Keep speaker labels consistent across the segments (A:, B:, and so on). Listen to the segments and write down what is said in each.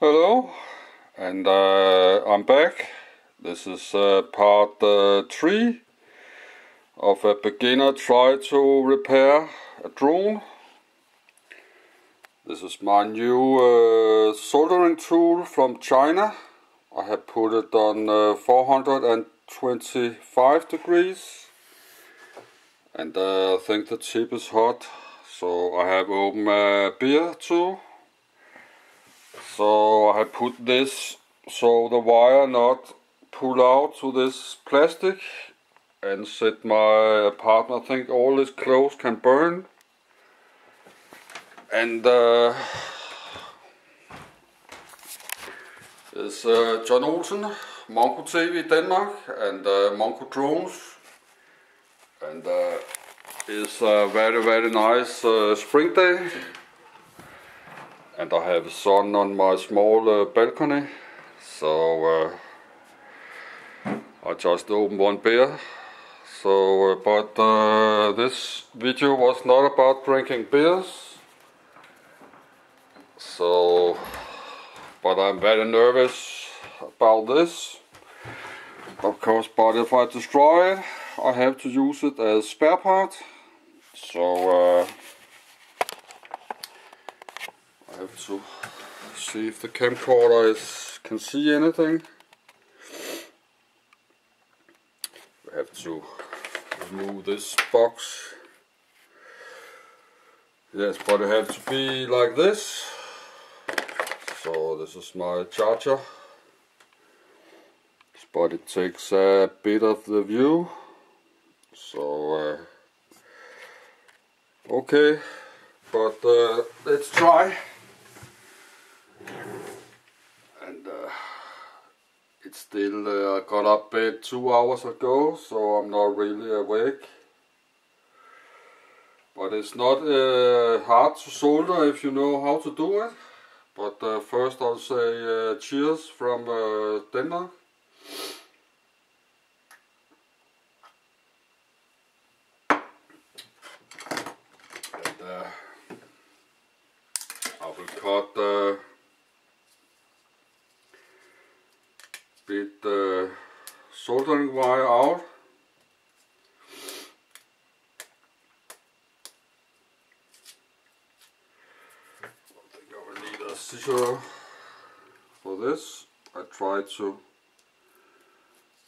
A: Hello, and I'm back. This is part 3 of a beginner try to repair a drone. This is my new soldering tool from China. I have put it on 425 degrees, and I think the tip is hot, so I have opened a beer too. So I have put this so the wire not pull out to this plastic, and set my partner, I think all this clothes can burn. And it's John Olsen, Mongo TV Denmark, and Mongo Drones, and it's a very nice spring day. And I have sun on my small balcony, so I just opened one beer. So, but this video was not about drinking beers. So, but I'm very nervous about this, of course. But if I destroy it, I have to use it as spare part. So. I have to see if the camcorder can see anything. We have to remove this box. Yes, but it has to be like this. So this is my charger. But it takes a bit of the view. So okay, but let's try. And it's still, I got up bed 2 hours ago, so I'm not really awake. But it's not hard to solder if you know how to do it. But first I'll say cheers from Denmark. And I will cut bit soldering wire out. I think I will need a scissor for this. I try to,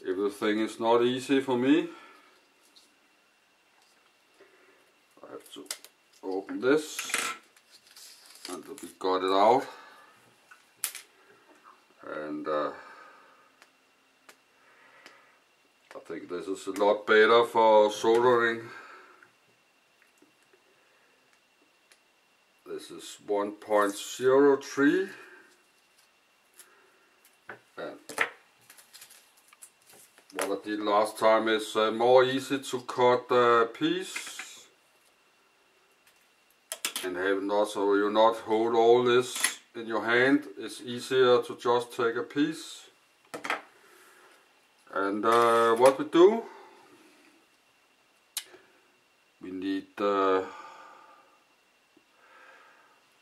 A: everything is not easy for me. I have to open this until we got it out. And I think this is a lot better for soldering. This is 1.03, and what I did last time is more easy to cut a piece and have not, so you not hold all this in your hand. It's easier to just take a piece. And what we do, we need, but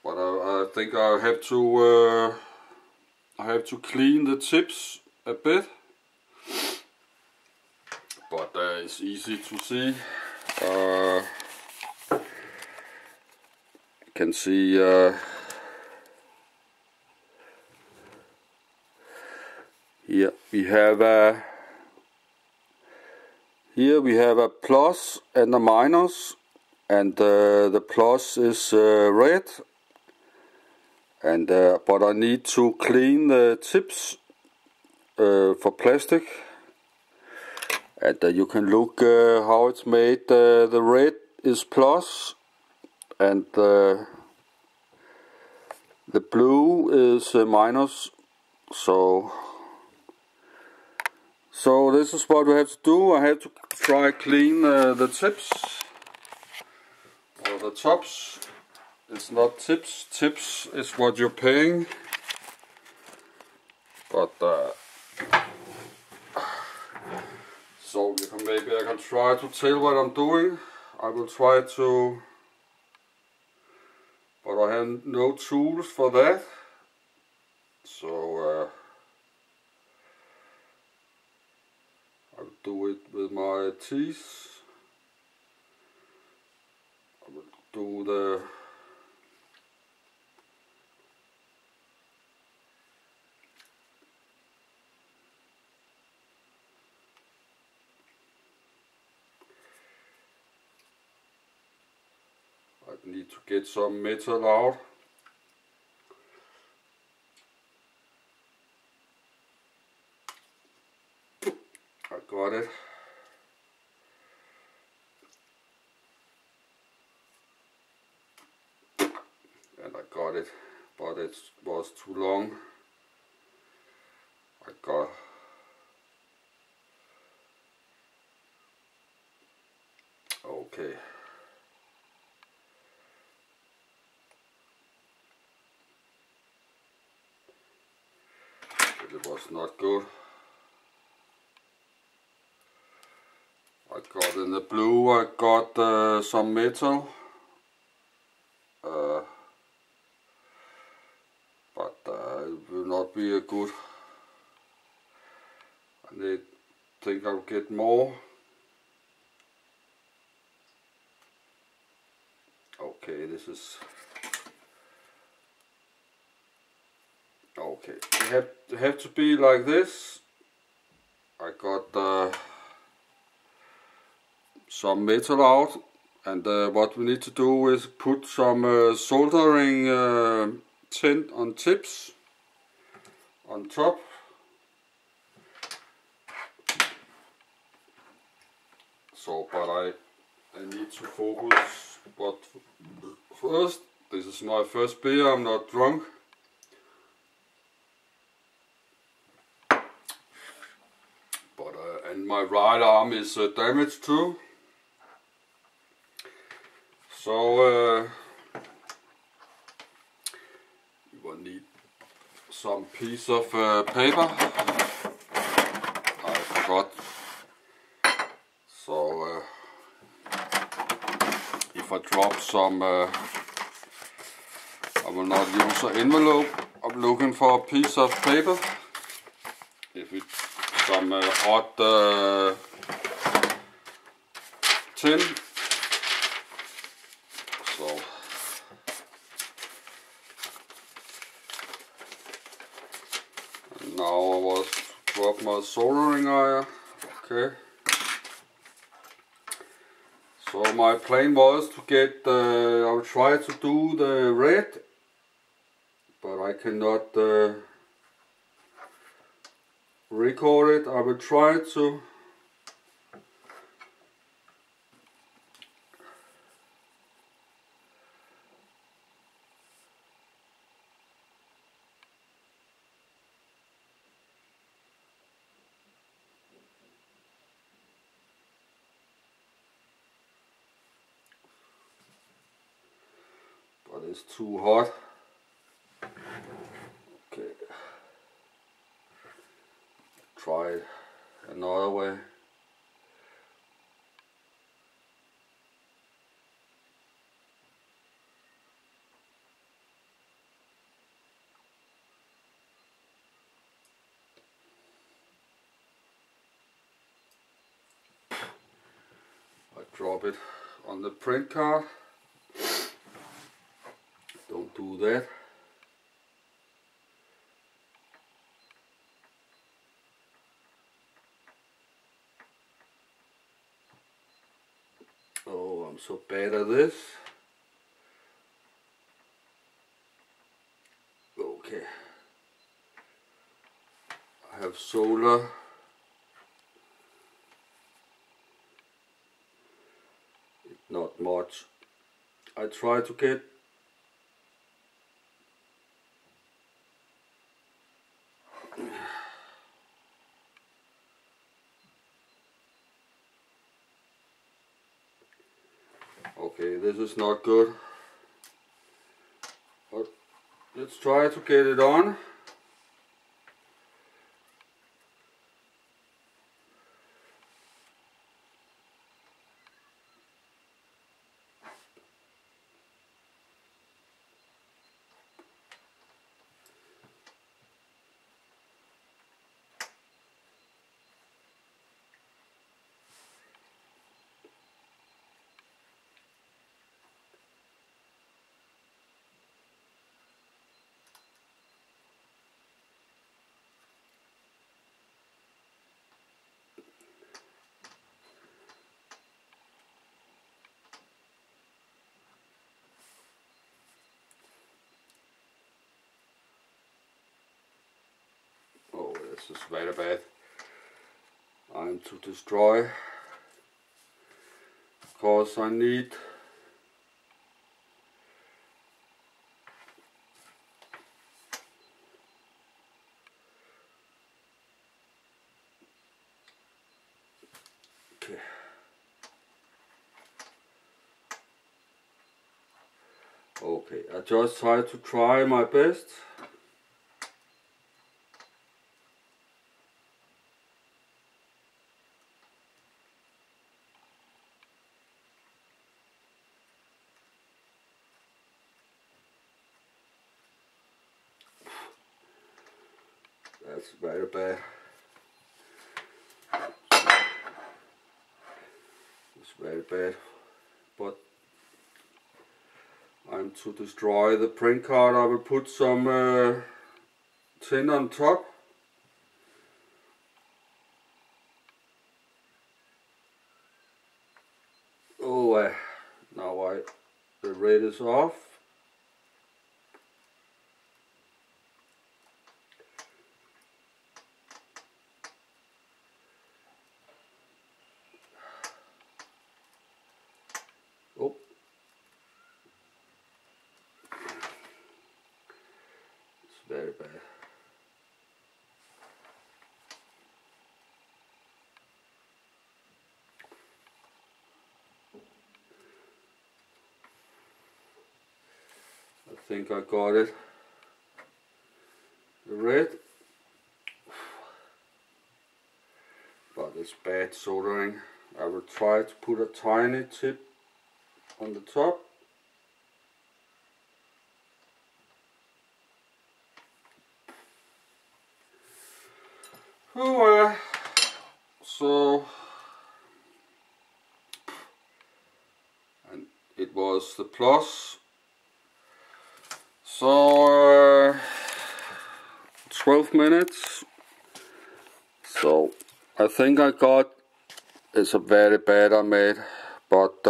A: I think I have to clean the tips a bit, but it's easy to see. You can see here we have a plus and a minus, and the plus is red, and but I need to clean the tips for plastic, and you can look how it's made. The red is plus, and the blue is minus. So this is what we have to do. I have to try clean the tips, or the tops. It's not tips. Tips is what you're paying. But so maybe I can try to tell what I'm doing. I will try to, but I have no tools for that. So I'll do it with my teeth. I will do the I need to get some metal out. I got it. And I got it, but it was too long. I got okay. It was not good. I got in the blue, I got some metal, but it will not be a good. I think I'll get more. Okay, this is okay. It have to be like this. I got some metal out, and what we need to do is put some soldering tin on tips on top. So, but I need to focus. But first, this is my first beer. I'm not drunk. But and my right arm is damaged too. So you will need some piece of paper. I forgot. So if I drop some, I will not use an envelope. I'm looking for a piece of paper. If it's some hot tin. So now I was drop my soldering iron. Okay. So my plan was to get, I will try to do the red, but I cannot record it. I will try to. But it's too hot. Okay. Try it another way. I drop it on the print card. Don't do that. Oh, I'm so bad at this. Okay. I have solder. Not much. I try to get okay, this is not good. But let's try to get it on. This is very bad. I'm to destroy because I need okay. Okay, I just to try my best. That's very bad. It's very bad. But I'm to destroy the print card. I will put some tin on top. Oh, now the red is off. Oh. It's very bad. I think I got it. The red. But it's bad soldering. I will try to put a tiny tip on the top. Oh, so and it was the plus. So 12 minutes. So I think I got. It's a very bad I made, but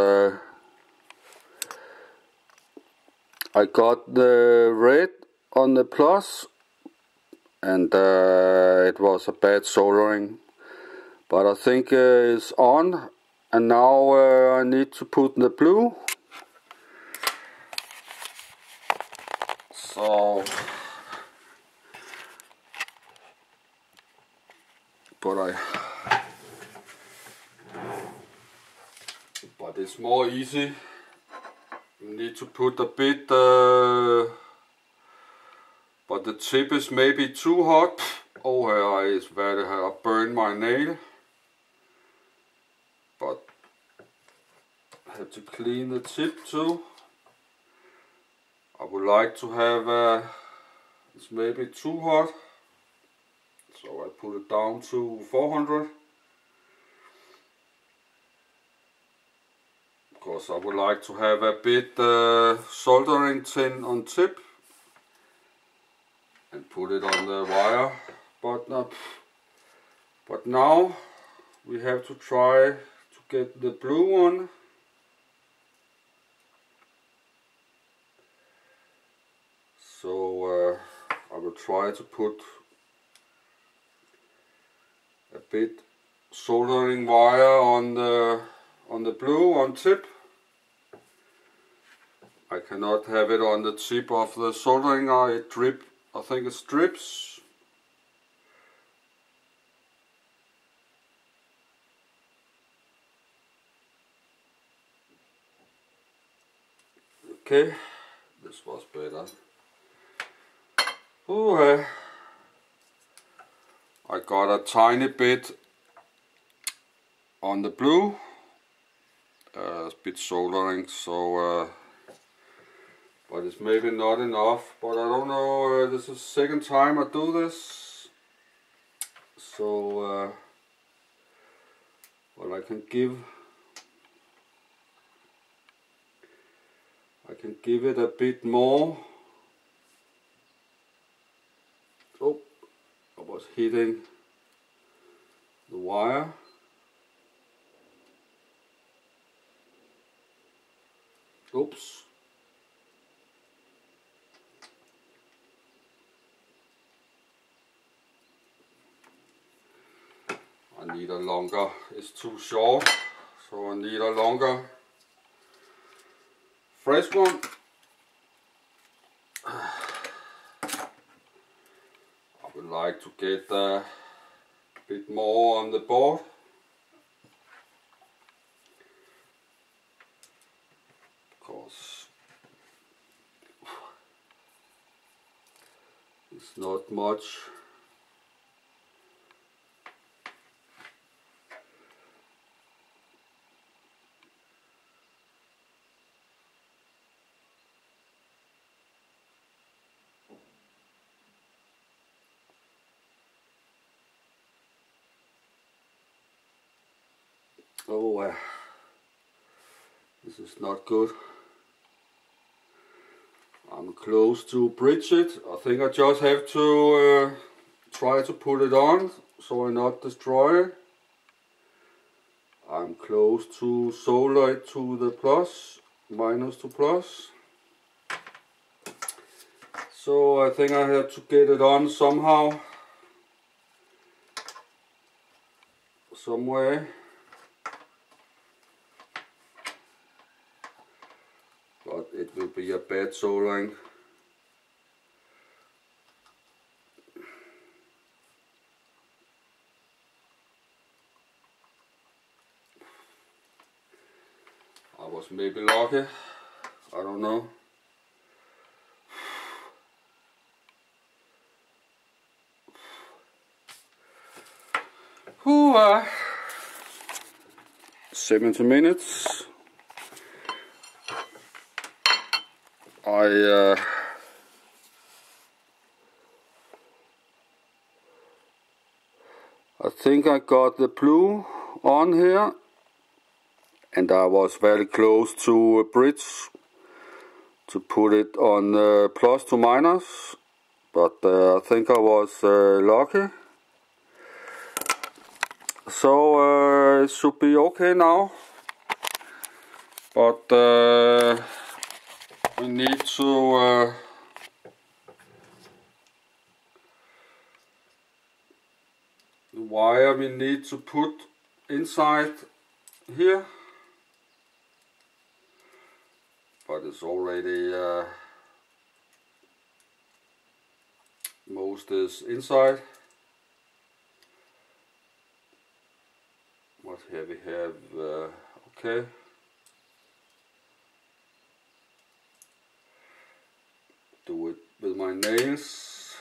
A: I got the red on the plus, and it was a bad soldering. But I think it's on, and now I need to put the blue. So, but it's more easy. You need to put a bit, but the tip is maybe too hot. Oh, it's very hot. I burned my nail. But I have to clean the tip too. I would like to have, it's maybe too hot. So I put it down to 400. Because I would like to have a bit soldering tin on tip and put it on the wire, but now we have to try to get the blue one. So I will try to put a bit soldering wire on the blue on tip. I cannot have it on the tip of the soldering iron. I think it drips. Okay, this was better. Oh, I got a tiny bit on the blue, a bit soldering, so but it's maybe not enough, but I don't know, this is the second time I do this, so but I can give it a bit more. Oh, I was hitting the wire. Oops. need a longer, it's too short, so I need a longer fresh one. I would like to get a bit more on the board. Because it's not much. Oh, this is not good. I'm close to bridge it. I think I just have to try to put it on so I not destroy it. I'm close to solder it to the plus, minus to plus. So I think I have to get it on somehow, some way. But it will be a bad soldering. I was maybe lucky, I don't know. Whew, 70 minutes. I think I got the blue on here, and I was very close to a bridge to put it on plus to minus, but I think I was lucky. So it should be okay now, but we need to the wire we need to put inside here, but it's already most is inside. What here we have, okay. Do it with my nails.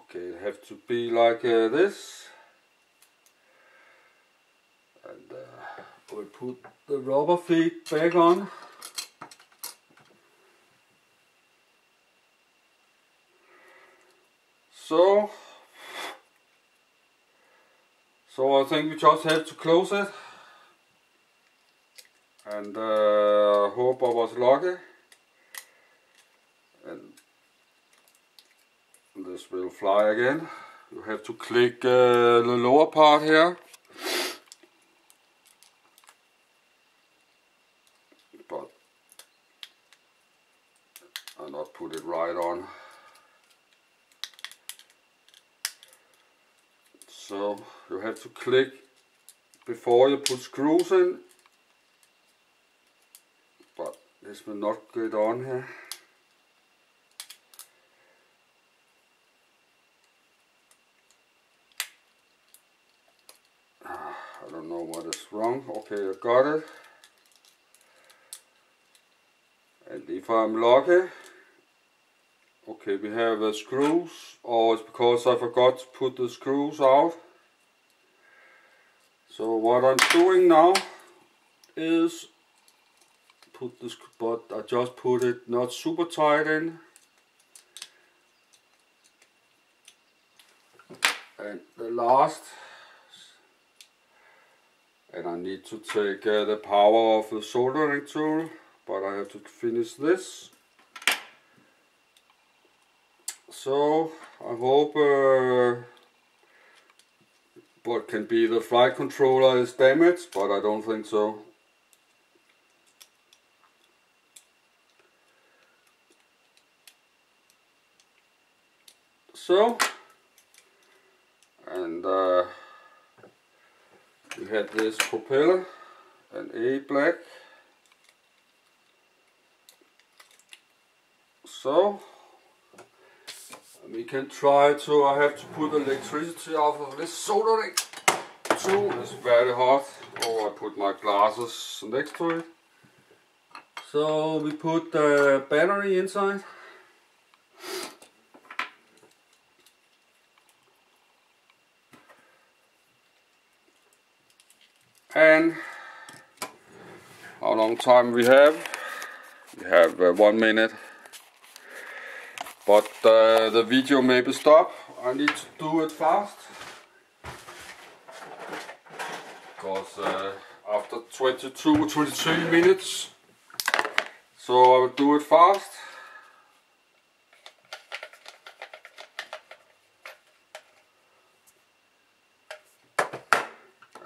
A: Okay, it have to be like this. And we'll put the rubber feet back on. So I think we just have to close it, and hope I was lucky, and this will fly again. You have to click the lower part here, but I'll not put it right on. So you have to click before you put screws in, but this will not get on here. I don't know what is wrong. Okay, I got it. And if I'm lucky, okay, we have screws, or it's because I forgot to put the screws out. So what I'm doing now is put this, but I just put it not super tight in. And the last, and I need to take the power of the soldering tool, but I have to finish this. So I hope what can be the flight controller is damaged, but I don't think so. so. And we had this propeller and a black. So we can try to, I have to put electricity off of this soldering too. It's very hot. Oh, I put my glasses next to it. So we put the battery inside. And how long time we have? We have 1 minute. But the video maybe stop. I need to do it fast. Because after 22 or 23 minutes. So I will do it fast.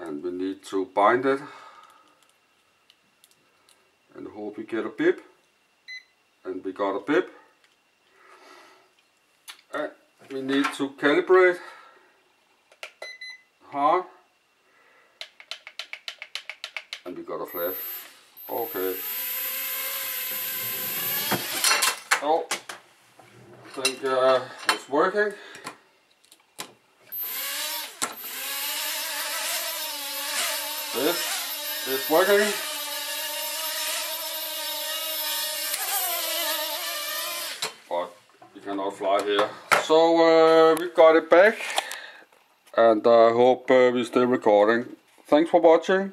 A: And we need to bind it. And hope we get a bib. And we got a bib. And we need to calibrate hard. And we got a flash. Okay. Oh, I think it's working. This is working. But you cannot fly here. So we got it back. And I hope we're still recording. Thanks for watching.